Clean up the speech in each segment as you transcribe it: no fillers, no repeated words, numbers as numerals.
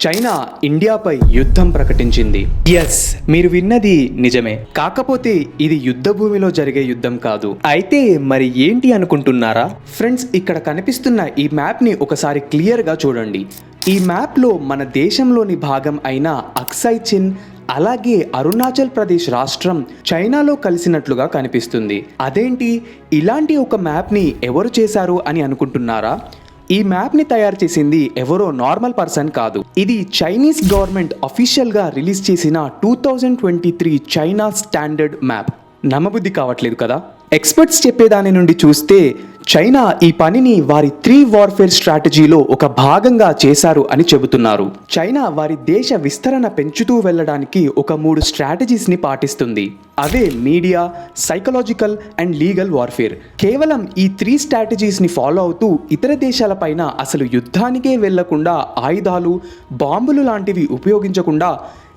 China ఇండియాపై యుద్ధం ప్రకటించింది. Yes, మీరు విన్నది నిజమే. కాకపోతే ఇది యుద్ధ భూమిలో జరిగే యుద్ధం కాదు. అయితే మరి ఏంటి అనుకుంటున్నారా? ఫ్రెండ్స్, ఇక్కడ కనిపిస్తున్న ఈ మ్యాప్ని ఒకసారి క్లియర్గా చూడండి. ఈ మ్యాప్లో మన దేశంలోని భాగం అయిన అక్సై చిన్ అలాగే అరుణాచల్ ప్రదేశ్ రాష్ట్రం చైనాలో కలిసినట్లుగా కనిపిస్తుంది. అదేంటి, ఇలాంటి ఒక మ్యాప్ని ఎవరు చేశారు అని అనుకుంటున్నారా? ఈ మ్యాప్ని తయారు చేసింది ఎవరో నార్మల్ పర్సన్ కాదు. ఇది చైనీస్ గవర్నమెంట్ అఫీషియల్గా రిలీజ్ చేసిన 2023 చైనా స్టాండర్డ్ మ్యాప్. నమ్మబుద్ధి కావట్లేదు కదా? ఎక్స్పర్ట్స్ చెప్పేదాని నుండి చూస్తే చైనా ఈ పనిని వారి 3 వార్ఫేర్ స్ట్రాటజీలో ఒక భాగంగా చేశారు అని చెబుతున్నారు. చైనా వారి దేశ విస్తరణ పెంచుతూ వెళ్ళడానికి ఒక 3 స్ట్రాటజీస్ని పాటిస్తుంది. అవే media, psychological and legal warfare. కేవలం ఈ 3 స్ట్రాటజీస్ని ఫాలో అవుతూ ఇతర దేశాలపైన అసలు యుద్ధానికే వెళ్లకుండా ఆయుధాలు, బాంబులు లాంటివి ఉపయోగించకుండా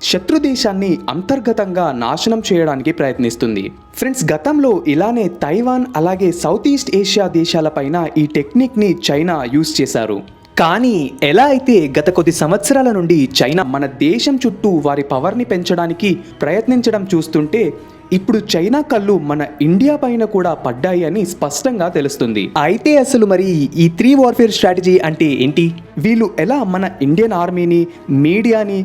శత్రు దేశాన్ని అంతర్గతంగా నాశనం చేయడానికి ప్రయత్నిస్తుంది. ఫ్రెండ్స్, గతంలో ఇలానే తైవాన్ అలాగే సౌత్ ఈస్ట్ ఏషియా దేశాలపైన ఈ టెక్నిక్ని చైనా యూజ్ చేశారు. కానీ ఎలా అయితే గత కొద్ది సంవత్సరాల నుండి చైనా మన దేశం చుట్టూ వారి పవర్ని పెంచడానికి ప్రయత్నించడం చూస్తుంటే ఇప్పుడు చైనా కళ్ళు మన ఇండియా పైన కూడా పడ్డాయి అని స్పష్టంగా తెలుస్తుంది. అయితే అసలు మరి ఈ 3 వార్ఫేర్ స్ట్రాటజీ అంటే ఏంటి? వీళ్ళు ఎలా మన ఇండియన్ ఆర్మీని, మీడియాని,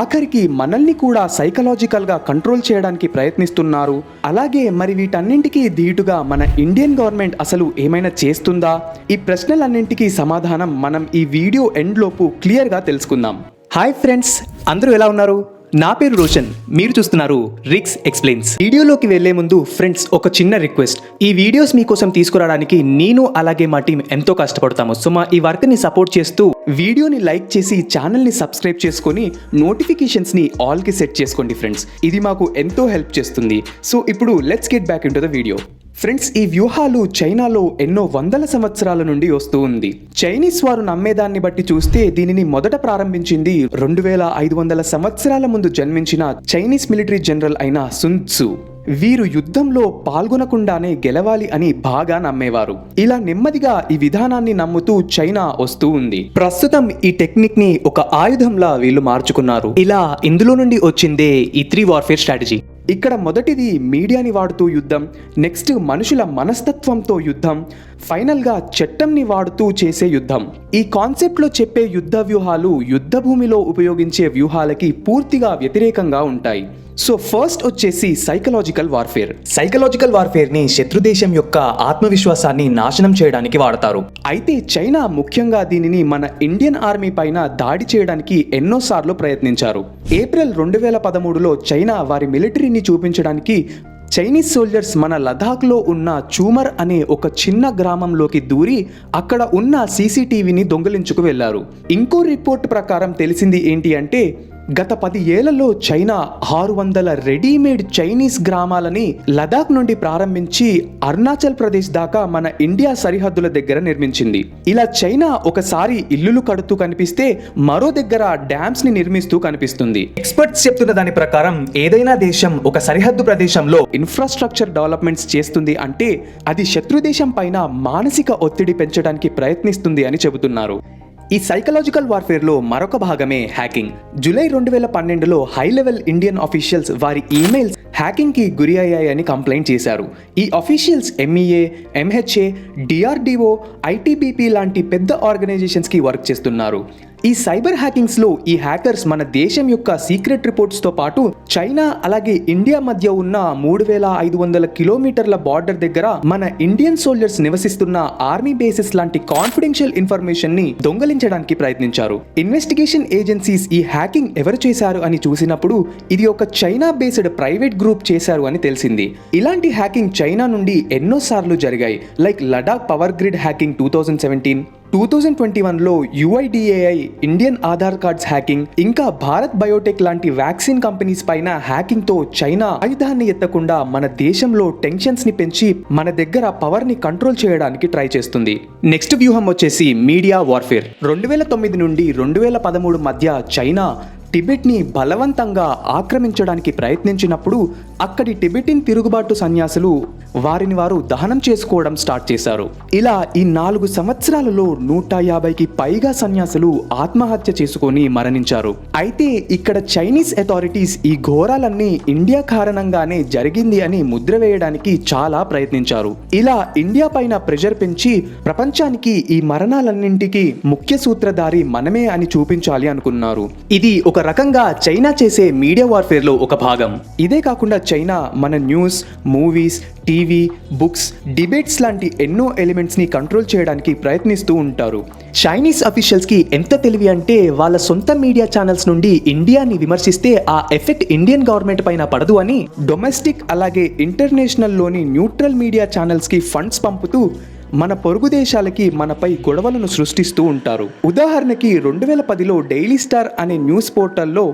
ఆఖరికి మనల్ని కూడా సైకలాజికల్గా కంట్రోల్ చేయడానికి ప్రయత్నిస్తున్నారు? అలాగే మరి వీటన్నింటికీ ధీటుగా మన ఇండియన్ గవర్నమెంట్ అసలు ఏమైనా చేస్తుందా? ఈ ప్రశ్నలన్నింటికీ సమాధానం మనం ఈ వీడియో ఎండ్లోపు క్లియర్గా తెలుసుకుందాం. హాయ్ ఫ్రెండ్స్, అందరూ ఎలా ఉన్నారు? నా పేరు రోషన్, మీరు చూస్తున్నారు రిక్స్ ఎక్స్ప్లెయిన్స్. వీడియోలోకి వెళ్లే ముందు ఫ్రెండ్స్ ఒక చిన్న రిక్వెస్ట్. ఈ వీడియోస్ మీకోసం తీసుకురావడానికి నేను అలాగే మా టీం ఎంతో కష్టపడతాము. సో మా ఈ వర్క్ని సపోర్ట్ చేస్తూ వీడియోని లైక్ చేసి ఛానల్ని సబ్స్క్రైబ్ చేసుకొని నోటిఫికేషన్స్ని ఆల్కి సెట్ చేసుకోండి ఫ్రెండ్స్. ఇది మాకు ఎంతో హెల్ప్ చేస్తుంది. సో ఇప్పుడు let's get back in to the video. Friends, ఈ వ్యూహాలు చైనాలో ఎన్నో వందల సంవత్సరాల నుండి వస్తూ ఉంది. చైనీస్ వారు నమ్మేదాన్ని బట్టి చూస్తే దీనిని మొదట ప్రారంభించింది 2500 సంవత్సరాల ముందు జన్మించిన చైనీస్ మిలిటరీ జనరల్ అయిన సున్ త్సు. వీరు యుద్ధంలో పాల్గొనకుండానే గెలవాలి అని బాగా నమ్మేవారు. ఇలా నెమ్మదిగా ఈ విధానాన్ని నమ్ముతూ చైనా వస్తూ ఉంది. ప్రస్తుతం ఈ టెక్నిక్ ని ఒక ఆయుధంలా వీళ్ళు మార్చుకున్నారు. ఇలా ఇందులో నుండి వచ్చిందే ఈ 3 వార్ఫేర్ స్ట్రాటజీ. ఇక్కడ మొదటిది మీడియాని వాడుతూ యుద్ధం, నెక్స్ట్ మనుషుల మనస్తత్వంతో యుద్ధం, ఫైనల్గా చట్టంని వాడుతూ చేసే యుద్ధం. ఈ కాన్సెప్ట్లో చెప్పే యుద్ధ వ్యూహాలు యుద్ధ భూమిలో ఉపయోగించే వ్యూహాలకి పూర్తిగా వ్యతిరేకంగా ఉంటాయి. సో ఫస్ట్ వచ్చేసి సైకలాజికల్ వార్ఫేర్. సైకలాజికల్ వార్ఫేర్ని శత్రుదేశం యొక్క ఆత్మవిశ్వాసాన్ని నాశనం చేయడానికి వాడతారు. అయితే చైనా ముఖ్యంగా దీనిని మన ఇండియన్ ఆర్మీ పైన దాడి చేయడానికి ఎన్నోసార్లు ప్రయత్నించారు. ఏప్రిల్ 2013లో చైనా వారి మిలిటరీని చూపించడానికి చైనీస్ సోల్జర్స్ మన లదాఖ్లో ఉన్న చూమర్ అనే ఒక చిన్న గ్రామంలోకి దూరి అక్కడ ఉన్న సీసీటీవీని దొంగిలించుకు వెళ్లారు. ఇంకో రిపోర్ట్ ప్రకారం తెలిసింది ఏంటి అంటే గత 10 ఏళ్లలో చైనా 600 రెడీమేడ్ చైనీస్ గ్రామాలని లదాఖ్ నుండి ప్రారంభించి అరుణాచల్ ప్రదేశ్ దాకా మన ఇండియా సరిహద్దుల దగ్గర నిర్మించింది. ఇలా చైనా ఒకసారి ఇల్లులు కడుతూ కనిపిస్తే మరో దగ్గర డ్యామ్స్ ని నిర్మిస్తూ కనిపిస్తుంది. ఎక్స్పర్ట్స్ చెప్తున్న దాని ప్రకారం ఏదైనా దేశం ఒక సరిహద్దు ప్రదేశంలో ఇన్ఫ్రాస్ట్రక్చర్ డెవలప్మెంట్స్ చేస్తుంది అంటే అది శత్రు దేశం పైన మానసిక ఒత్తిడి పెంచడానికి ప్రయత్నిస్తుంది అని చెబుతున్నారు. ఈ సైకలాజికల్ వార్ఫేర్లో మరొక భాగమే హ్యాకింగ్. జూలై 2012లో హై లెవెల్ ఇండియన్ ఆఫీషియల్స్ వారి ఈమెయిల్స్ హ్యాకింగ్కి గురి అయ్యాయని కంప్లైంట్ చేశారు. ఈ officials MEA, MHA, DRDO, ITBP లాంటి పెద్ద ఆర్గనైజేషన్స్కి వర్క్ చేస్తున్నారు. ఈ సైబర్ హ్యాకింగ్స్లో ఈ హ్యాకర్స్ మన దేశం యొక్క సీక్రెట్ రిపోర్ట్స్తో పాటు చైనా అలాగే ఇండియా మధ్య ఉన్న 3500 కిలోమీటర్ల బార్డర్ దగ్గర మన ఇండియన్ సోల్జర్స్ నివసిస్తున్న ఆర్మీ బేసెస్ లాంటి కాన్ఫిడెన్షియల్ ఇన్ఫర్మేషన్ ని దొంగలించడానికి ప్రయత్నించారు. ఇన్వెస్టిగేషన్ ఏజెన్సీస్ ఈ హ్యాకింగ్ ఎవరు చేశారు అని చూసినప్పుడు ఇది ఒక చైనా బేస్డ్ ప్రైవేట్ గ్రూప్ చేశారు అని తెలిసింది. ఇలాంటి హ్యాకింగ్ చైనా నుండి ఎన్నోసార్లు జరిగాయి. Like Ladakh power grid hacking 2017, 2021లో UIDAI Indian Aadhaar cards hacking, ఇంకా భారత్ బయోటెక్ లాంటి వ్యాక్సిన్ కంపెనీస్ పైన హ్యాకింగ్ తో చైనా ఆయుధాన్ని ఎత్తకుండా మన దేశంలో టెన్షన్స్ ని పెంచి మన దగ్గర పవర్ ని కంట్రోల్ చేయడానికి ట్రై చేస్తుంది. నెక్స్ట్ వ్యూహం వచ్చేసి మీడియా వార్ఫేర్. 2009 నుండి 2013 మధ్య చైనా టిబెట్ని బలవంతంగా ఆక్రమించడానికి ప్రయత్నించినప్పుడు అక్కడి టిబెటిన్ తిరుగుబాటు సన్యాసులు వారిని వారు దహనం చేసుకోవడం స్టార్ట్ చేశారు. ఇలా ఈ 4 సంవత్సరాలలో 150కి పైగా సన్యాసులు ఆత్మహత్య చేసుకొని మరణించారు. అయితే ఇక్కడ చైనీస్ అథారిటీస్ ఈ ఘోరాలన్నీ ఇండియా కారణంగానే జరిగింది అని ముద్ర వేయడానికి చాలా ప్రయత్నించారు. ఇలా ఇండియా పైన ప్రెషర్ పెంచి ప్రపంచానికి ఈ మరణాలన్నింటికి ముఖ్య సూత్రధారి మనమే అని చూపించాలి అనుకున్నారు. ఇది ఒక రకంగా చైనా చేసే మీడియా వార్ఫేర్ లో ఒక భాగం. ఇదే కాకుండా చైనా మన news, movies, TV, books, debates లాంటి ఎన్నో ఎలిమెంట్స్ ని కంట్రోల్ చేయడానికి ప్రయత్నిస్తూ ఉంటారు. చైనీస్ అఫీషియల్స్ కి ఎంత తెలివి అంటే వాళ్ళ సొంత మీడియా ఛానల్స్ నుండి ఇండియాని విమర్శిస్తే ఆ ఎఫెక్ట్ ఇండియన్ గవర్నమెంట్ పైన పడదు అని డొమెస్టిక్ అలాగే ఇంటర్నేషనల్ లోని న్యూట్రల్ మీడియా ఛానల్స్ కి ఫండ్స్ పంపుతూ మన పొరుగు దేశాలకి మనపై గొడవలను సృష్టిస్తూ ఉంటారు. ఉదాహరణకి 2010లో డైలీ స్టార్ అనే న్యూస్ పోర్టల్లో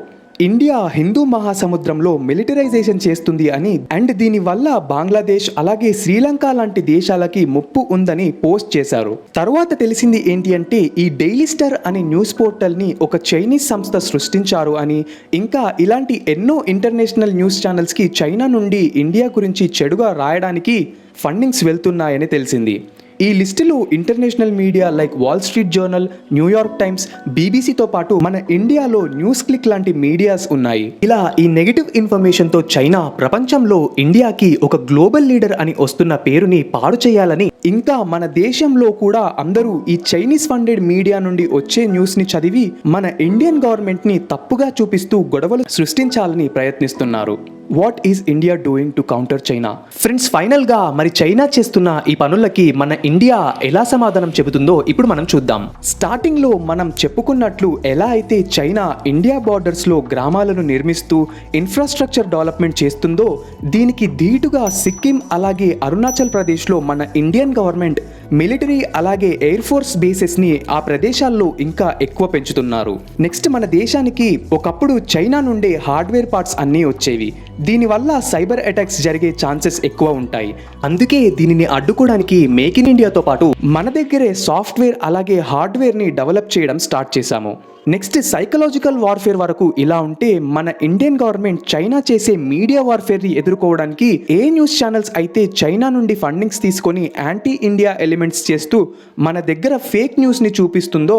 ఇండియా హిందూ మహాసముద్రంలో మిలిటరైజేషన్ చేస్తుంది అని అండ్ దీనివల్ల బంగ్లాదేశ్ అలాగే శ్రీలంక లాంటి దేశాలకి ముప్పు ఉందని పోస్ట్ చేశారు. తర్వాత తెలిసింది ఏంటి అంటే ఈ డైలీ స్టార్ అనే న్యూస్ పోర్టల్ని ఒక చైనీస్ సంస్థ సృష్టించారు అని, ఇంకా ఇలాంటి ఎన్నో ఇంటర్నేషనల్ న్యూస్ ఛానల్స్కి చైనా నుండి ఇండియా గురించి చెడుగా రాయడానికి ఫండింగ్స్ వెళ్తున్నాయని తెలిసింది. ఈ లిస్టులో international media like wall street journal, New York times, బీబీసీతో పాటు మన ఇండియాలో న్యూస్ క్లిక్ లాంటి మీడియాస్ ఉన్నాయి. ఇలా ఈ నెగటివ్ ఇన్ఫర్మేషన్తో చైనా ప్రపంచంలో ఇండియాకి ఒక గ్లోబల్ లీడర్ అని వస్తున్న పేరుని పాడు చేయాలని, ఇంకా మన దేశంలో కూడా అందరూ ఈ చైనీస్ ఫండెడ్ మీడియా నుండి వచ్చే న్యూస్ని చదివి మన ఇండియన్ గవర్నమెంట్ని తప్పుగా చూపిస్తూ గొడవలు సృష్టించాలని ప్రయత్నిస్తున్నారు. What is India doing to counter China? Friends, ఫైనల్గా మరి చైనా చేస్తున్న ఈ పనులకి మన ఇండియా ఎలా సమాధానం చెబుతుందో ఇప్పుడు మనం చూద్దాం. స్టార్టింగ్లో మనం చెప్పుకున్నట్లు ఎలా అయితే చైనా ఇండియా బార్డర్స్లో గ్రామాలను నిర్మిస్తూ ఇన్ఫ్రాస్ట్రక్చర్ డెవలప్మెంట్ చేస్తుందో దీనికి ధీటుగా సిక్కిం అలాగే అరుణాచల్ ప్రదేశ్లో మన ఇండియన్ గవర్నమెంట్ మిలిటరీ అలాగే ఎయిర్ ఫోర్స్ బేసెస్ని ఆ ప్రదేశాల్లో ఇంకా ఎక్కువ పెంచుతున్నారు. నెక్స్ట్, మన దేశానికి ఒకప్పుడు చైనా నుండే హార్డ్వేర్ పార్ట్స్ అన్నీ వచ్చేవి. దీనివల్ల సైబర్ అటాక్స్ జరిగే ఛాన్సెస్ ఎక్కువ ఉంటాయి. అందుకే దీనిని అడ్డుకోవడానికి మేక్ ఇన్ ఇండియాతో పాటు మన దగ్గరే సాఫ్ట్వేర్ అలాగే హార్డ్వేర్ని డెవలప్ చేయడం స్టార్ట్ చేశాము. నెక్స్ట్, సైకలాజికల్ వార్ఫేర్ వరకు ఇలా ఉంటే మన ఇండియన్ గవర్నమెంట్ చైనా చేసే మీడియా వార్ఫేర్ని ఎదుర్కోవడానికి ఏ న్యూస్ ఛానల్స్ అయితే చైనా నుండి ఫండింగ్స్ తీసుకొని యాంటీ ఇండియా ఎలిమెంట్స్ చేస్తూ మన దగ్గర ఫేక్ న్యూస్ని చూపిస్తుందో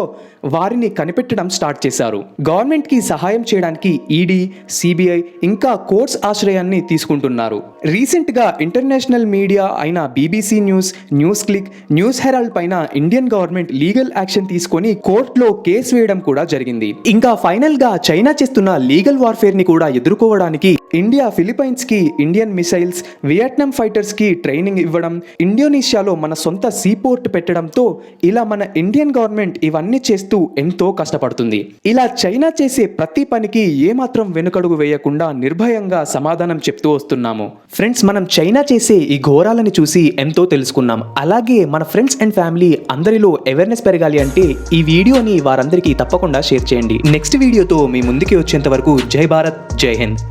వారిని కనిపెట్టడం స్టార్ట్ చేశారు. గవర్నమెంట్కి సహాయం చేయడానికి ఈడీ, సిబిఐ ఇంకా కోర్ట్స్ ఆశ్రయాన్ని తీసుకుంటున్నారు. రీసెంట్గా ఇంటర్నేషనల్ మీడియా అయిన BBC News, News Click, News Herald పైన ఇండియన్ గవర్నమెంట్ లీగల్ యాక్షన్ తీసుకొని కోర్టులో కేసు వేయడం కూడా జరిగింది. ఇంకా ఫైనల్ గా చైనా చేస్తున్న లీగల్ వార్ఫేర్ ని కూడా ఎదుర్కోవడానికి ఇండియా ఫిలిప్పైన్స్ కి ఇండియన్ మిసైల్స్, వియట్నాం ఫైటర్స్ కి ట్రైనింగ్ ఇవ్వడం, ఇండోనేషియాలో మన సొంత సీపోర్ట్ పెట్టడంతో ఇలా మన ఇండియన్ గవర్నమెంట్ ఇవన్నీ చేస్తూ ఎంతో కష్టపడుతుంది. ఇలా చైనా చేసే ప్రతి పనికి ఏమాత్రం వెనుకడుగు వేయకుండా నిర్భయంగా సమాధానం చెప్తూ వస్తున్నాము. ఫ్రెండ్స్, మనం చైనా చేసే ఈ ఘోరాలని చూసి ఎంతో తెలుసుకున్నాం. అలాగే మన ఫ్రెండ్స్ అండ్ ఫ్యామిలీ అందరిలో అవేర్నెస్ పెరగాలి అంటే ఈ వీడియోని వారందరికీ తప్పకుండా షేర్ చేయండి. నెక్స్ట్ వీడియోతో మీ ముందుకి వచ్చేంత వరకు జై భారత్, జై హింద్.